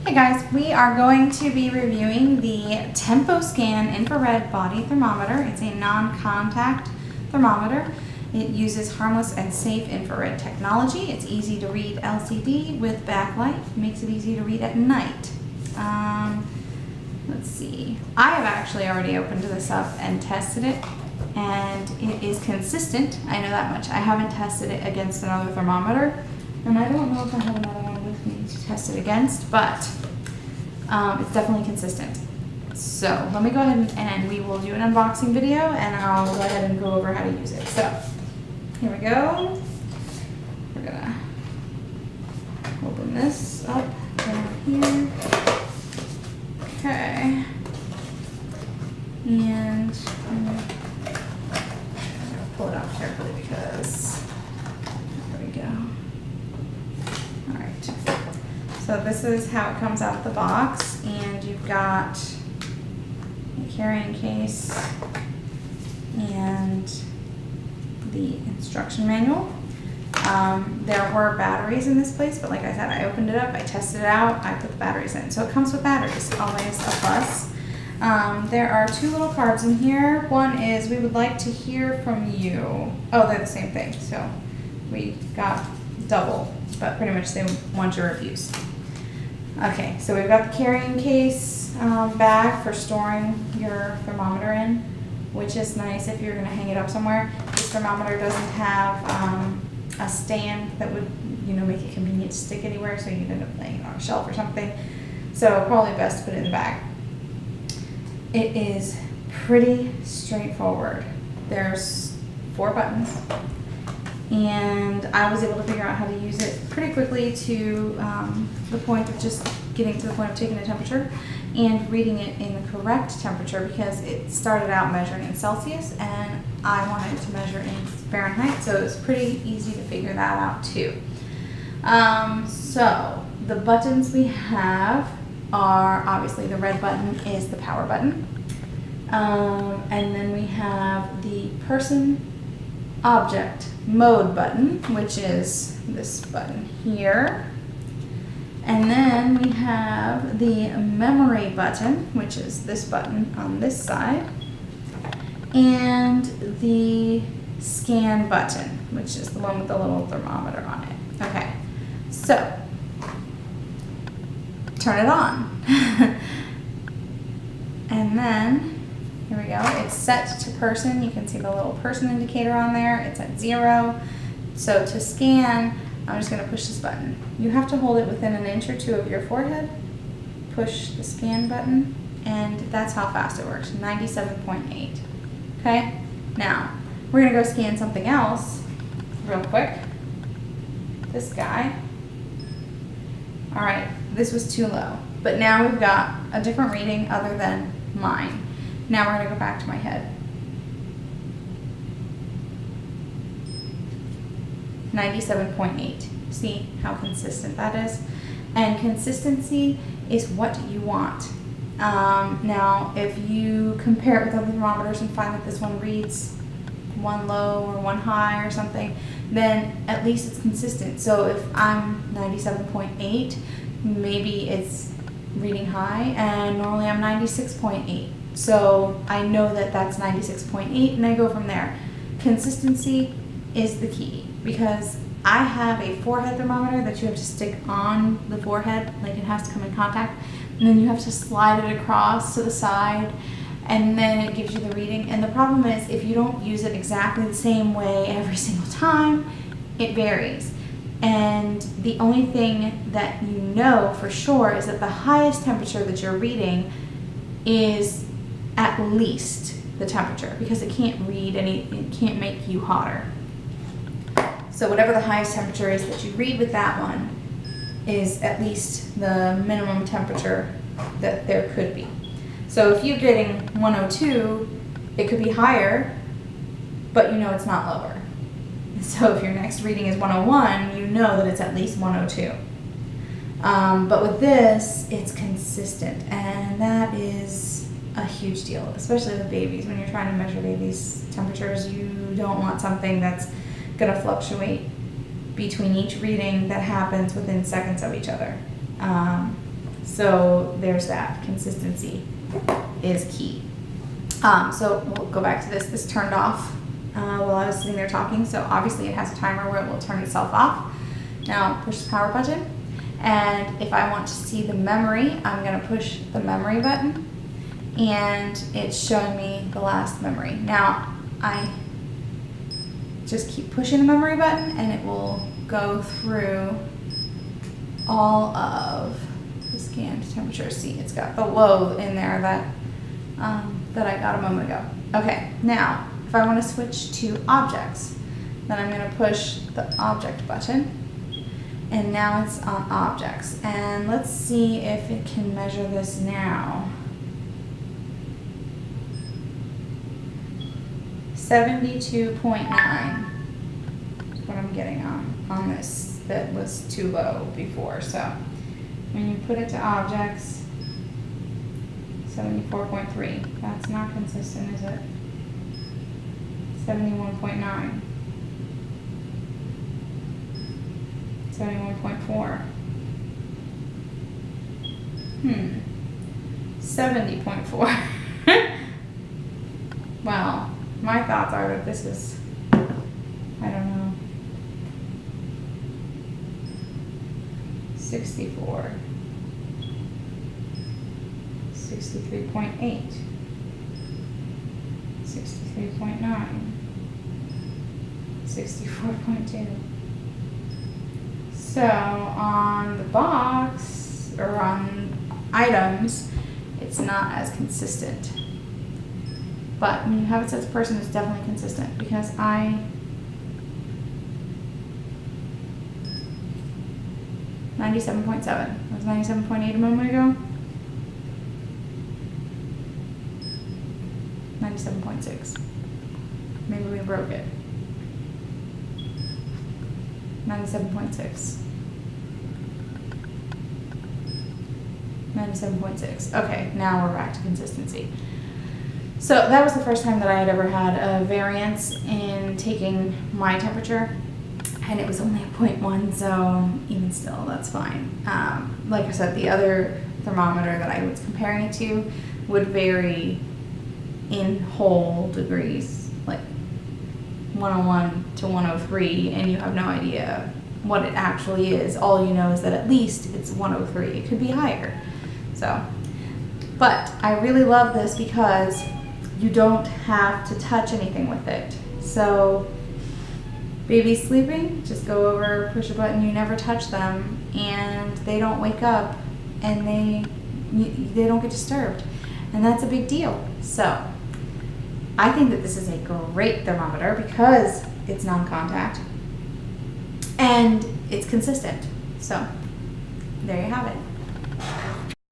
Hey guys, we are going to be reviewing the Temposcan infrared body thermometer. It's a non-contact thermometer. It uses harmless and safe infrared technology. It's easy to read LCD with backlight. Makes it easy to read at night. Let's see. I have actually already opened this up and tested it, and it is consistent. I know that much. I haven't tested it against another thermometer, and I don't know if I have another one with me to test it against, but it's definitely consistent. So let me go ahead and we will do an unboxing video, and I'll go ahead and go over how to use it. So here we go. We're gonna open this up down here. Okay. And I'm gonna pull it out carefully because there we go. All right. So this is how it comes out of the box, and you've got a carrying case and the instruction manual. There were batteries in this place, but like I said, I opened it up, I tested it out, I put the batteries in. So it comes with batteries, always a plus. There are two little cards in here. One is, we would like to hear from you. Oh, they're the same thing, so we got double, but pretty much they want your reviews. Okay, so we've got the carrying case bag for storing your thermometer in, which is nice if you're going to hang it up somewhere. This thermometer doesn't have a stand that would, make it convenient to stick anywhere, so you'd end up laying it on a shelf or something. So probably best to put it in the bag. It is pretty straightforward. There's 4 buttons, and I was able to figure out how to use it pretty quickly to the point of just getting to the point of taking a temperature and reading it in the correct temperature, because it started out measuring in Celsius and I wanted to measure in Fahrenheit, so it was pretty easy to figure that out too. So the buttons we have are, obviously the red button is the power button, and then we have the person object mode button, which is this button here. And then we have the memory button, which is this button on this side. And the scan button, which is the one with the little thermometer on it. Okay, so turn it on. And then, here we go, it's set to person. You can see the little person indicator on there. It's at 0. So to scan, I'm just going to push this button. You have to hold it within an inch or 2 of your forehead. Push the scan button, and that's how fast it works, 97.8. Okay, now we're going to go scan something else real quick. This guy. All right, this was too low, but now we've got a different reading other than mine. Now we're going to go back to my head. 97.8. See how consistent that is? And consistency is what you want. Now, if you compare it with other thermometers and find that this one reads one low or one high or something, then at least it's consistent. So if I'm 97.8, maybe it's reading high, and normally I'm 96.8. So I know that that's 96.8, and I go from there. Consistency is the key, because I have a forehead thermometer that you have to stick on the forehead, like it has to come in contact, and then you have to slide it across to the side, and then it gives you the reading. And the problem is, if you don't use it exactly the same way every single time, it varies. And the only thing that you know for sure is that the highest temperature that you're reading is at least the temperature, because it can't read it can't make you hotter. So whatever the highest temperature is that you read with that one is at least the minimum temperature that there could be. So if you're getting 102, it could be higher, but you know it's not lower. So if your next reading is 101, you know that it's at least 102. But with this, it's consistent, and that is a huge deal, especially with babies. When you're trying to measure babies' temperatures, you don't want something that's going to fluctuate between each reading that happens within seconds of each other. So there's that. Consistency is key. So we'll go back to this. This turned off while I was sitting there talking. So obviously it has a timer where it will turn itself off. Now push the power button. And if I want to see the memory, I'm going to push the memory button. And it's showing me the last memory. Now I just keep pushing the memory button and it will go through all of the scanned temperature. See, it's got the low in there that I got a moment ago. Okay, now if I want to switch to objects, then I'm going to push the object button, and now it's on objects. And let's see if it can measure this now. 72.9 is what I'm getting on this. That was too low before. So when you put it to objects, 74.3. That's not consistent, is it? 71.9. 71.4. 70.4. Well, my thoughts are that this is, I don't know, 64. 63.8. 63.9. 64.2. So on the box, or on items, it's not as consistent. But when you have it says person, it's definitely consistent, because I 97.7. That was 97.8 a moment ago. 97.6. Maybe we broke it. 97.6. 97.6. Okay, now we're back to consistency. So that was the first time that I had ever had a variance in taking my temperature, and it was only a 0.1, so even still, that's fine. Like I said, the other thermometer that I was comparing it to would vary in whole degrees, like 101 to 103, and you have no idea what it actually is. All you know is that at least it's 103. It could be higher. So, but I really love this because you don't have to touch anything with it. So baby's sleeping, just go over, push a button, you never touch them, and they don't wake up, and they don't get disturbed, and that's a big deal. So I think that this is a great thermometer because it's non-contact and it's consistent. So there you have it.